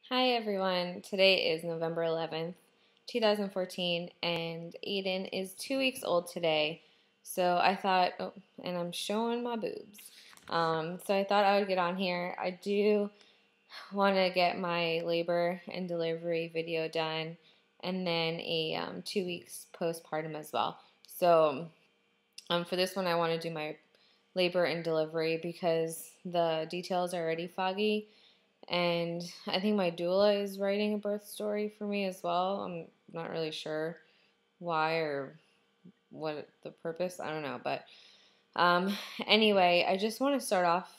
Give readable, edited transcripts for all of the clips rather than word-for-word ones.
Hi everyone, today is November 11th, 2014, and Aiden is 2 weeks old today. So I thought, oh, and I'm showing my boobs. So I thought I would get on here. I do want to get my labor and delivery video done, and then a 2 weeks postpartum as well. So for this one, I want to do my labor and delivery because the details are already foggy. And I think my doula is writing a birth story for me as well. I'm not really sure why or what the purpose. I don't know. But um, anyway, I just want to start off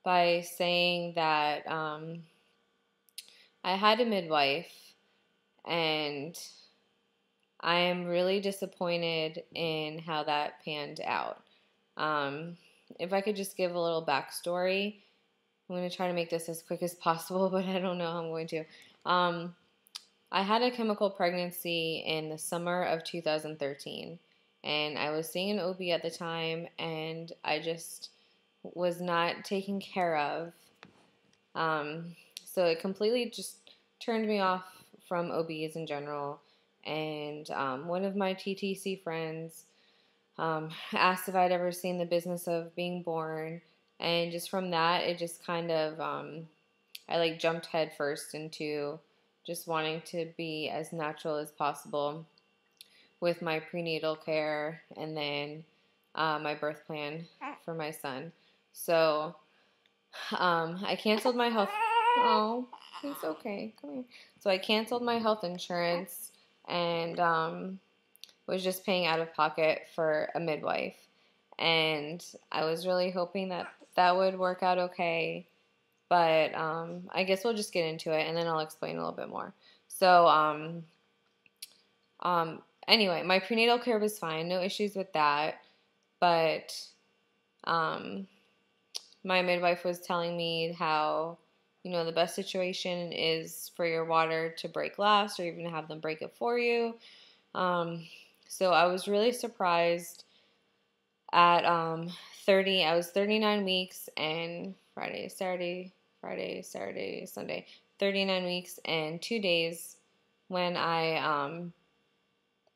by saying that I had a midwife, and I am really disappointed in how that panned out. Um, if I could just give a little backstory, I'm going to try to make this as quick as possible, but I don't know how I'm going to. I had a chemical pregnancy in the summer of 2013, and I was seeing an OB at the time, and I just was not taken care of. So it completely just turned me off from OBs in general. And one of my TTC friends asked if I'd ever seen The Business of Being Born, and just from that, it just kind of I like jumped headfirst into just wanting to be as natural as possible with my prenatal care and then my birth plan for my son. So I canceled my health. Oh, he's okay. Come here. So I canceled my health insurance and was just paying out of pocket for a midwife. And I was really hoping that that would work out okay. But I guess we'll just get into it and then I'll explain a little bit more. So, anyway, my prenatal care was fine, no issues with that. But um, my midwife was telling me how, the best situation is for your water to break last or even have them break it for you. So I was really surprised at 30. I was 39 weeks and Friday, Saturday, Sunday. 39 weeks and 2 days when I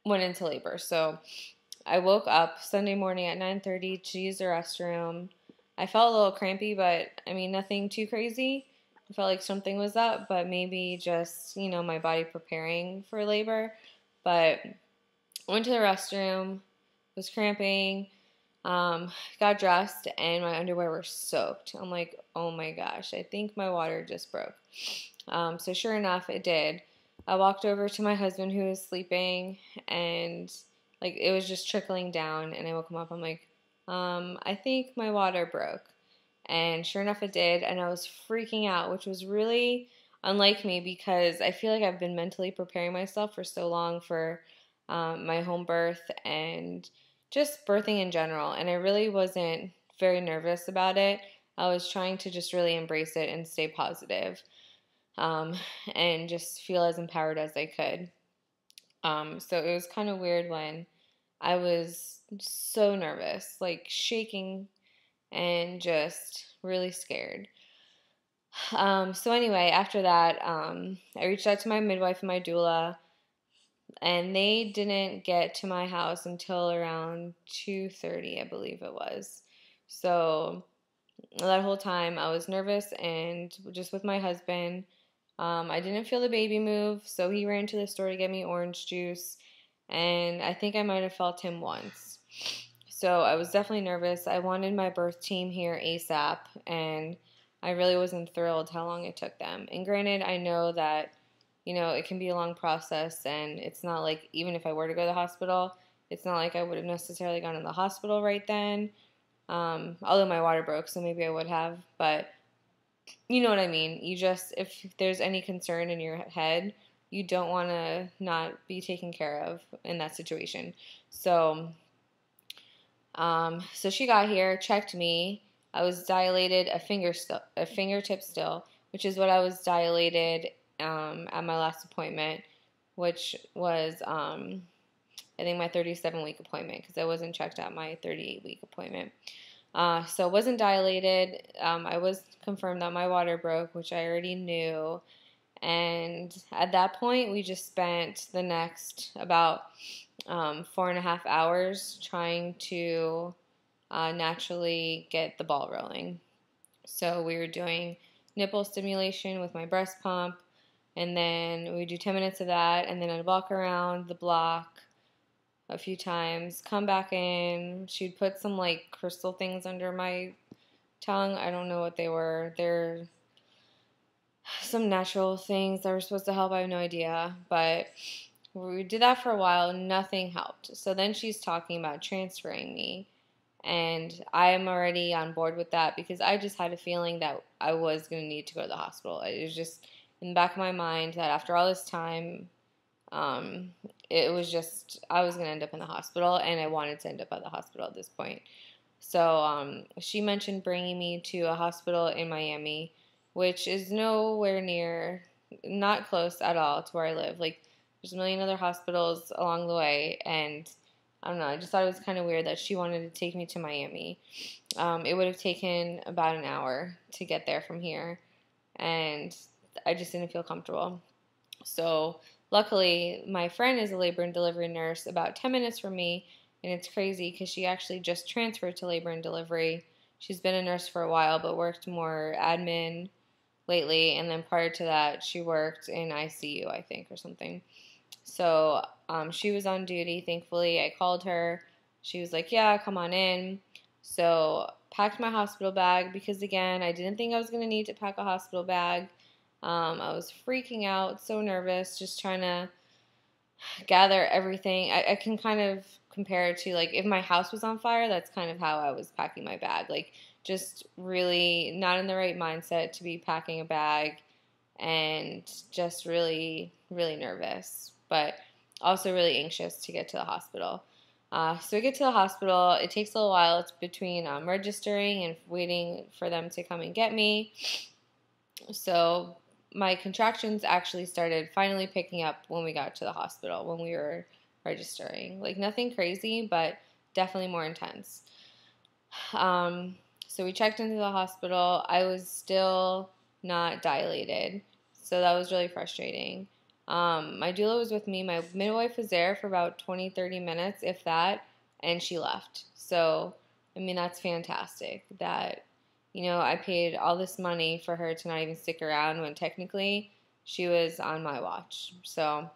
went into labor. So I woke up Sunday morning at 9:30 to use the restroom. I felt a little crampy, but I mean, nothing too crazy. I felt like something was up, but maybe just, my body preparing for labor. But went to the restroom, was cramping, got dressed, and my underwear were soaked. I'm like, oh my gosh, I think my water just broke. So sure enough, it did. I walked over to my husband who was sleeping, and like it was just trickling down, and I woke him up. I'm like, I think my water broke. And sure enough, it did, and I was freaking out, which was really unlike me because I feel like I've been mentally preparing myself for so long for my home birth and just birthing in general. And I really wasn't very nervous about it. I was trying to just really embrace it and stay positive, and just feel as empowered as I could. So it was kind of weird when I was so nervous, like shaking and just really scared. So anyway, after that, I reached out to my midwife and my doula, and they didn't get to my house until around 2:30, I believe it was. So that whole time I was nervous and just with my husband. I didn't feel the baby move, so he ran to the store to get me orange juice, and I think I might have felt him once. So I was definitely nervous. I wanted my birth team here ASAP, and I really wasn't thrilled how long it took them. And granted, I know that, it can be a long process, and it's not like, even if I were to go to the hospital, it's not like I would have necessarily gone to the hospital right then. Although my water broke, so maybe I would have, but you know what I mean. You just, if there's any concern in your head, you don't want to not be taken care of in that situation. So she got here, checked me. I was dilated a fingertip still, which is what I was dilated at my last appointment, which was I think my 37-week appointment because I wasn't checked at my 38-week appointment. So it wasn't dilated. I was confirmed that my water broke, which I already knew. And at that point, we just spent the next about 4.5 hours trying to naturally get the ball rolling. So we were doing nipple stimulation with my breast pump, and then we do 10 minutes of that, and then I'd walk around the block a few times, come back in. She'd put some like crystal things under my tongue. I don't know what they were. They're some natural things that were supposed to help. I have no idea. But we did that for a while. Nothing helped. So then she's talking about transferring me. And I am already on board with that because I just had a feeling that I was going to need to go to the hospital. It was just in the back of my mind that after all this time, it was just, I was going to end up in the hospital, and I wanted to end up at the hospital at this point. So she mentioned bringing me to a hospital in Miami, which is nowhere near, not close at all to where I live. Like, there's a million other hospitals along the way, and I don't know, I just thought it was kind of weird that she wanted to take me to Miami. It would have taken about an hour to get there from here, and I just didn't feel comfortable. So luckily, my friend is a labor and delivery nurse about 10 minutes from me, and it's crazy because she actually just transferred to labor and delivery. She's been a nurse for a while, but worked more admin lately, and then prior to that, she worked in ICU, I think, or something. So she was on duty, thankfully. I called her. She was like, yeah, come on in. So packed my hospital bag because, again, I didn't think I was going to need to pack a hospital bag. I was freaking out, so nervous, just trying to gather everything. I can kind of compare it to, like, if my house was on fire, that's kind of how I was packing my bag. Like, just really not in the right mindset to be packing a bag, and just really, really nervous, but also really anxious to get to the hospital. So we get to the hospital. It takes a little while. It's between registering and waiting for them to come and get me. So my contractions actually started finally picking up when we got to the hospital, when we were registering. Like, nothing crazy, but definitely more intense. So we checked into the hospital. I was still not dilated, so that was really frustrating. My doula was with me. My midwife was there for about 20, 30 minutes, if that, and she left. So, I mean, that's fantastic that, I paid all this money for her to not even stick around when technically she was on my watch. So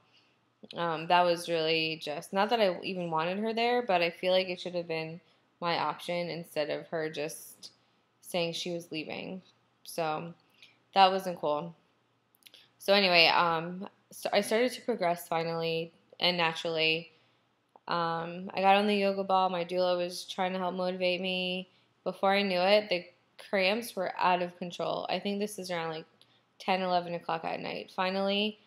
that was really just, not that I even wanted her there, but I feel like it should have been my option instead of her just saying she was leaving. So that wasn't cool. So anyway, so I started to progress finally and naturally. I got on the yoga ball. My doula was trying to help motivate me. Before I knew it, the cramps were out of control. I think this is around like 10, 11 o'clock at night. Finally,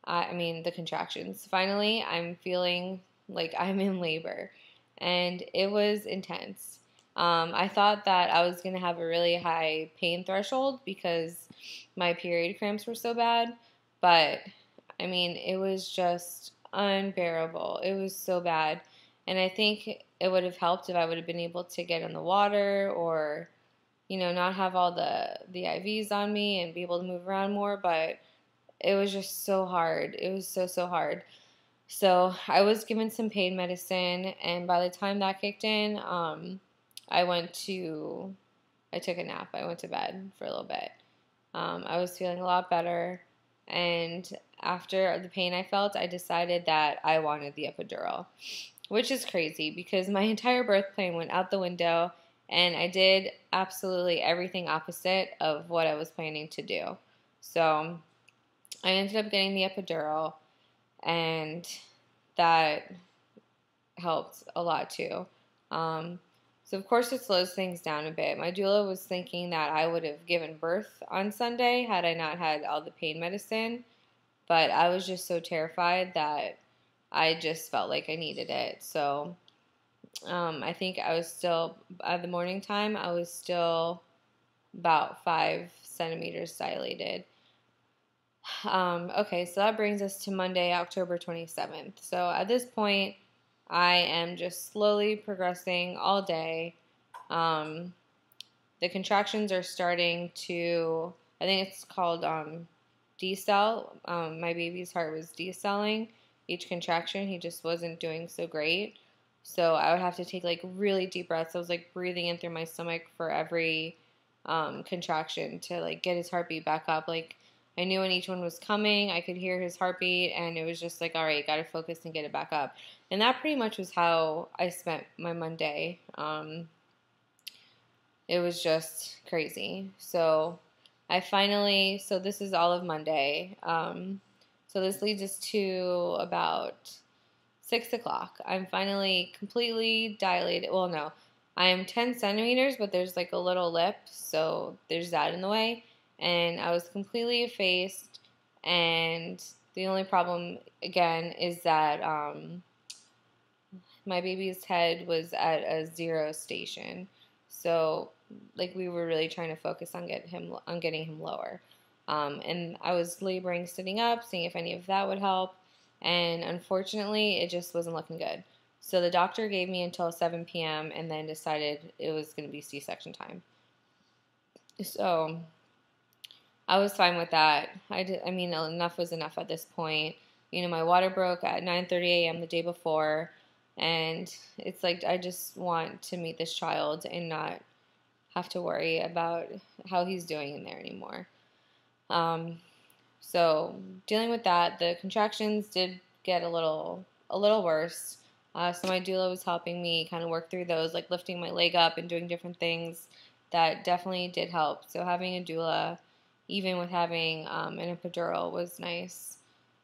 the contractions. Finally, I'm feeling like I'm in labor, and it was intense. I thought that I was going to have a really high pain threshold because my period cramps were so bad, but it was just unbearable. It was so bad, and I think it would have helped if I would have been able to get in the water or, not have all the IVs on me and be able to move around more, but it was just so hard. It was so, so hard. So I was given some pain medicine, and by the time that kicked in, I took a nap. I went to bed for a little bit. I was feeling a lot better, and after the pain I felt, I decided that I wanted the epidural, which is crazy because my entire birth plan went out the window, and I did absolutely everything opposite of what I was planning to do. So I ended up getting the epidural, and that helped a lot too. So of course it slows things down a bit. My doula was thinking that I would have given birth on Sunday had I not had all the pain medicine, but I was just so terrified that I just felt like I needed it. So I think I was still, at the morning time, I was still about 5 centimeters dilated. Okay, so that brings us to Monday, October 27th. So at this point, I am just slowly progressing all day. The contractions are starting to, I think it's called decel. My baby's heart was decelling each contraction. He just wasn't doing so great. So I would have to take like really deep breaths. I was like breathing in through my stomach for every contraction to like get his heartbeat back up. Like I knew when each one was coming, I could hear his heartbeat, and it was just like, all right, got to focus and get it back up. And that pretty much was how I spent my Monday. It was just crazy. So so this is all of Monday. So this leads us to about 6 o'clock. I'm finally completely dilated. Well, no, I am 10 centimeters, but there's like a little lip, so there's that in the way. And I was completely effaced, and the only problem, again, is that my baby's head was at a 0 station. So, like, we were really trying to focus on getting him lower. And I was laboring sitting up, seeing if any of that would help. And unfortunately, it just wasn't looking good. So the doctor gave me until 7 p.m. and then decided it was going to be C-section time. So I was fine with that. I mean, enough was enough at this point. You know, my water broke at 9:30 a.m. the day before, and it's like I just want to meet this child and not have to worry about how he's doing in there anymore. So dealing with that, the contractions did get a little worse. So my doula was helping me kind of work through those, like lifting my leg up and doing different things that definitely did help. So having a doula, even with having an epidural, was nice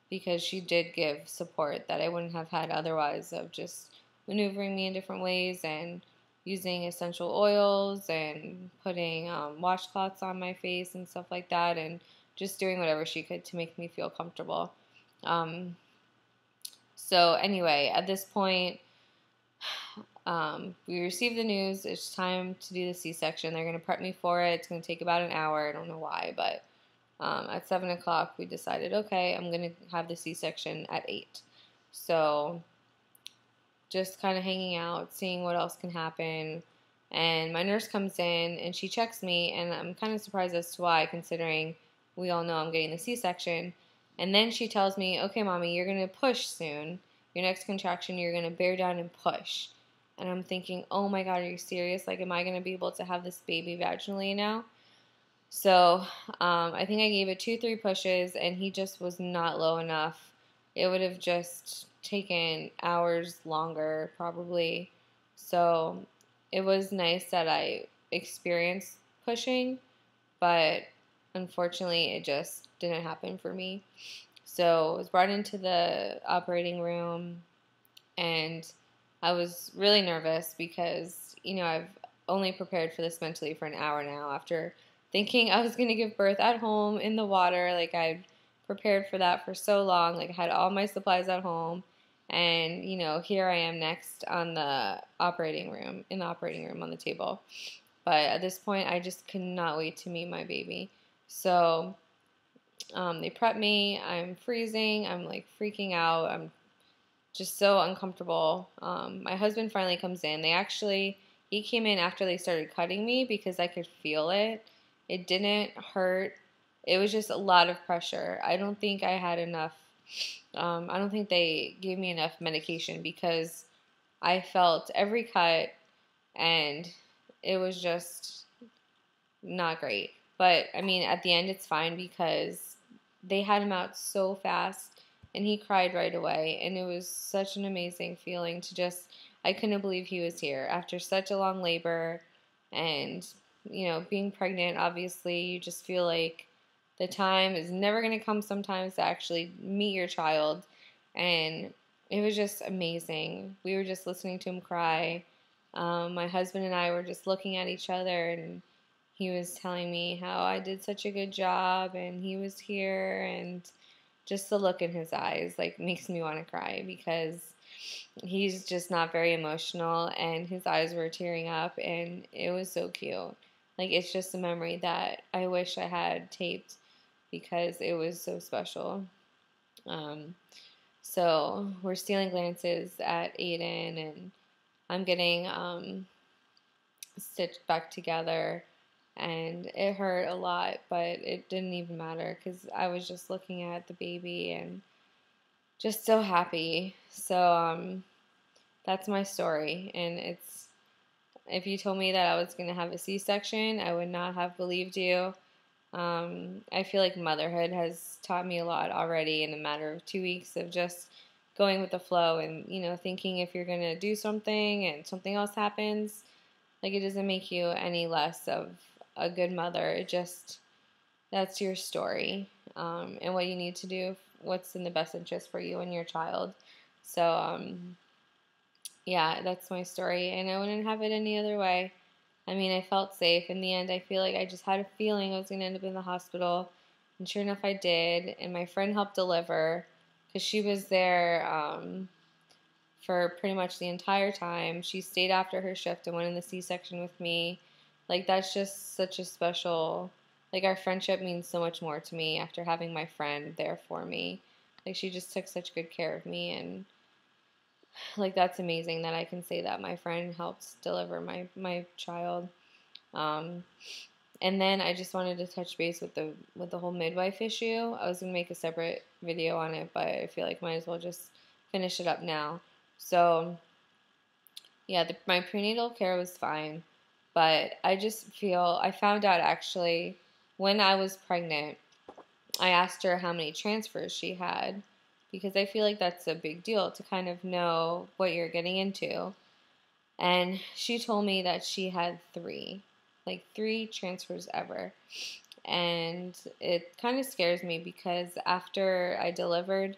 because she did give support that I wouldn't have had otherwise, of just maneuvering me in different ways and using essential oils and putting washcloths on my face and stuff like that, and just doing whatever she could to make me feel comfortable. So anyway, at this point, we received the news. It's time to do the C-section. They're going to prep me for it. It's going to take about an hour. I don't know why, but at 7 o'clock, we decided, okay, I'm going to have the C-section at 8. So just kind of hanging out, seeing what else can happen. And my nurse comes in, and she checks me, and I'm kind of surprised as to why, considering we all know I'm getting the C-section. And then she tells me, okay, mommy, you're going to push soon. Your next contraction, you're going to bear down and push. And I'm thinking, oh my God, are you serious? Like, am I going to be able to have this baby vaginally now? So I think I gave it 2-3 pushes, and he just was not low enough. It would have just taken hours longer, probably. So it was nice that I experienced pushing, but unfortunately, it just didn't happen for me. So I was brought into the operating room, and I was really nervous because, you know, I've only prepared for this mentally for an hour now after thinking I was going to give birth at home in the water. Like, I'd prepared for that for so long. Like, I had all my supplies at home. And, you know, here I am next in the operating room on the table. But at this point, I just could not wait to meet my baby. So they prep me. I'm freezing. I'm like freaking out. I'm just so uncomfortable. My husband finally comes in. He came in after they started cutting me because I could feel it. It didn't hurt. It was just a lot of pressure. I don't think I had enough. I don't think they gave me enough medication because I felt every cut, and it was just not great. But, I mean, at the end, it's fine because they had him out so fast, and he cried right away. And it was such an amazing feeling I couldn't believe he was here after such a long labor. And, you know, being pregnant, obviously, you just feel like the time is never going to come sometimes to actually meet your child. And it was just amazing. We were just listening to him cry. My husband and I were just looking at each other, and he was telling me how I did such a good job, and he was here, and just the look in his eyes, like, makes me want to cry because he's just not very emotional, and his eyes were tearing up, and it was so cute. Like, it's just a memory that I wish I had taped because it was so special. So we're stealing glances at Aiden, and I'm getting stitched back together. and it hurt a lot, but it didn't even matter because I was just looking at the baby and just so happy. So that's my story, and it's if you told me that I was going to have a C-section, I would not have believed you. I feel like motherhood has taught me a lot already in a matter of 2 weeks of just going with the flow and, thinking if you're going to do something and something else happens, like it doesn't make you any less of a good mother. It just, that's your story, and what you need to do, what's in the best interest for you and your child. So, yeah, that's my story, and I wouldn't have it any other way. I mean, I felt safe. In the end, I feel like I just had a feeling I was going to end up in the hospital. And sure enough, I did. And my friend helped deliver because she was there for pretty much the entire time. She stayed after her shift and went in the C-section with me. Like, that's just such a special, like, our friendship means so much more to me after having my friend there for me. Like, she just took such good care of me, and like that's amazing that I can say that my friend helped deliver my child. Um, and then I just wanted to touch base with the whole midwife issue. I was gonna make a separate video on it, but I feel like might as well just finish it up now. So yeah, my prenatal care was fine, but I just feel I found out actually when I was pregnant. I asked her how many transfers she had because I feel like that's a big deal to kind of know what you're getting into. And she told me that she had three, like 3 transfers ever. And it kind of scares me because after I delivered,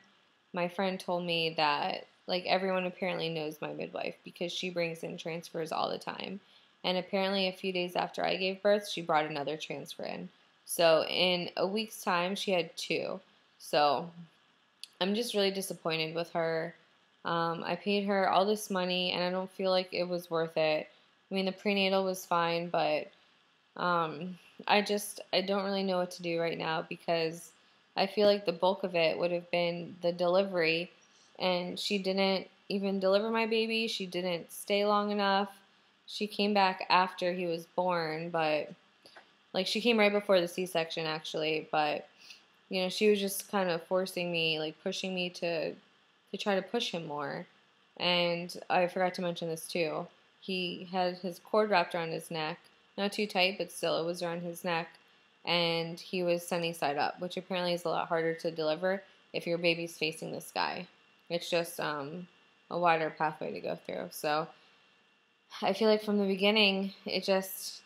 my friend told me that like everyone apparently knows my midwife because she brings in transfers all the time. And apparently a few days after I gave birth, she brought another transfer in. So in a week's time, she had 2. So I'm just really disappointed with her. I paid her all this money, and I don't feel like it was worth it. I mean, the prenatal was fine, but I don't really know what to do right now because I feel like the bulk of it would have been the delivery, and she didn't even deliver my baby. She didn't stay long enough. She came back after he was born, but like she came right before the C-section actually, but she was just kind of forcing me, like pushing me to try to push him more. And I forgot to mention this too. He had his cord wrapped around his neck, not too tight, but still it was around his neck, and he was sunny side up, which apparently is a lot harder to deliver if your baby's facing the sky. It's just a wider pathway to go through. So I feel like from the beginning, it just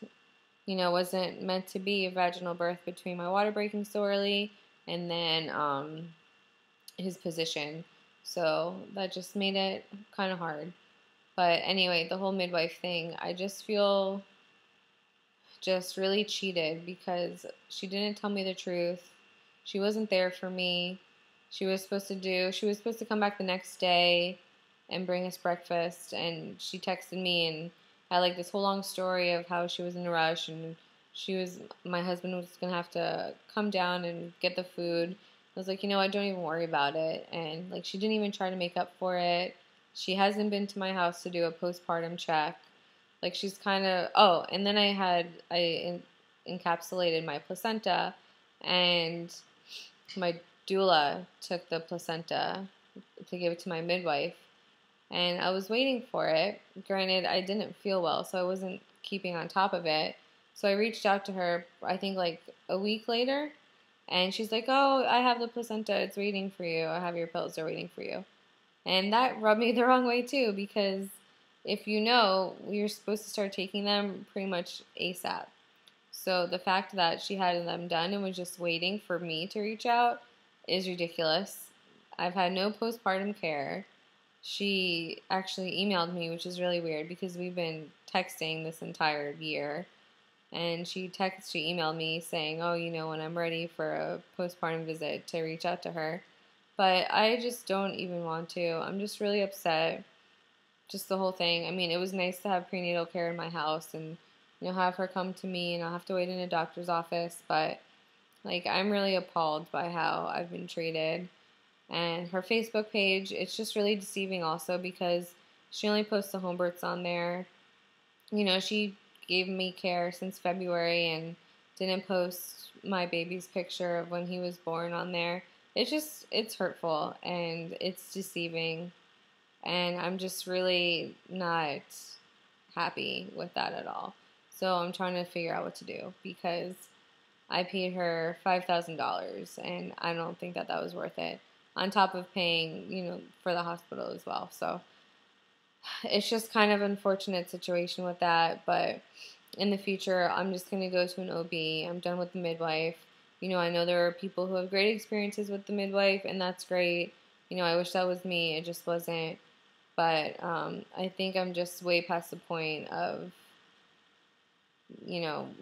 wasn't meant to be a vaginal birth between my water breaking so early and then his position. So that just made it kind of hard. But anyway, the whole midwife thing, I just feel just really cheated because she didn't tell me the truth. She wasn't there for me. She was supposed to come back the next day and bring us breakfast, and she texted me and had like this whole long story of how she was in a rush and my husband was gonna have to come down and get the food. I was like, don't even worry about it. And like, she didn't even try to make up for it. She hasn't been to my house to do a postpartum check. Like, she's kind of, oh, and then encapsulated my placenta, and my doula took the placenta to give it to my midwife. And I was waiting for it. Granted, I didn't feel well, so I wasn't keeping on top of it. So I reached out to her, I think like a week later, and she's like, oh, I have the placenta. It's waiting for you. I have your pills. They're waiting for you. And that rubbed me the wrong way, too, because if you're supposed to start taking them pretty much ASAP. So the fact that she had them done and was just waiting for me to reach out is ridiculous. I've had no postpartum care. She actually emailed me, which is really weird because we've been texting this entire year. And she emailed me saying, oh, when I'm ready for a postpartum visit to reach out to her. But I just don't even want to. I'm just really upset. Just the whole thing. I mean, it was nice to have prenatal care in my house and, have her come to me and I'll have to wait in a doctor's office. But, like, I'm really appalled by how I've been treated. And her Facebook page, it's just really deceiving also because she only posts the home births on there. She gave me care since February and didn't post my baby's picture of when he was born on there. It's hurtful and it's deceiving. And I'm just really not happy with that at all. So I'm trying to figure out what to do because I paid her $5,000 and I don't think that was worth it. On top of paying, for the hospital as well. So it's just kind of an unfortunate situation with that. But in the future, I'm just going to go to an OB. I'm done with the midwife. I know there are people who have great experiences with the midwife, and that's great. I wish that was me. It just wasn't. But I think I'm just way past the point of,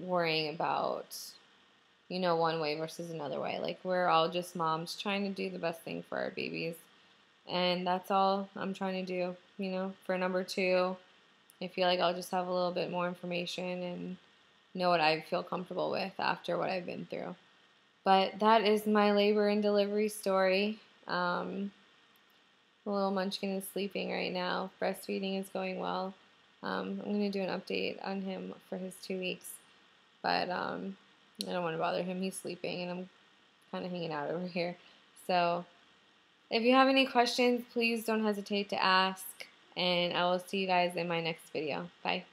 worrying about, one way versus another way. Like, we're all just moms trying to do the best thing for our babies. And that's all I'm trying to do, For number 2, I feel like I'll just have a little bit more information and know what I feel comfortable with after what I've been through. But that is my labor and delivery story. The little munchkin is sleeping right now. Breastfeeding is going well. I'm going to do an update on him for his 2 weeks. But I don't want to bother him. He's sleeping, and I'm kind of hanging out over here. So if you have any questions, please don't hesitate to ask. And I will see you guys in my next video. Bye.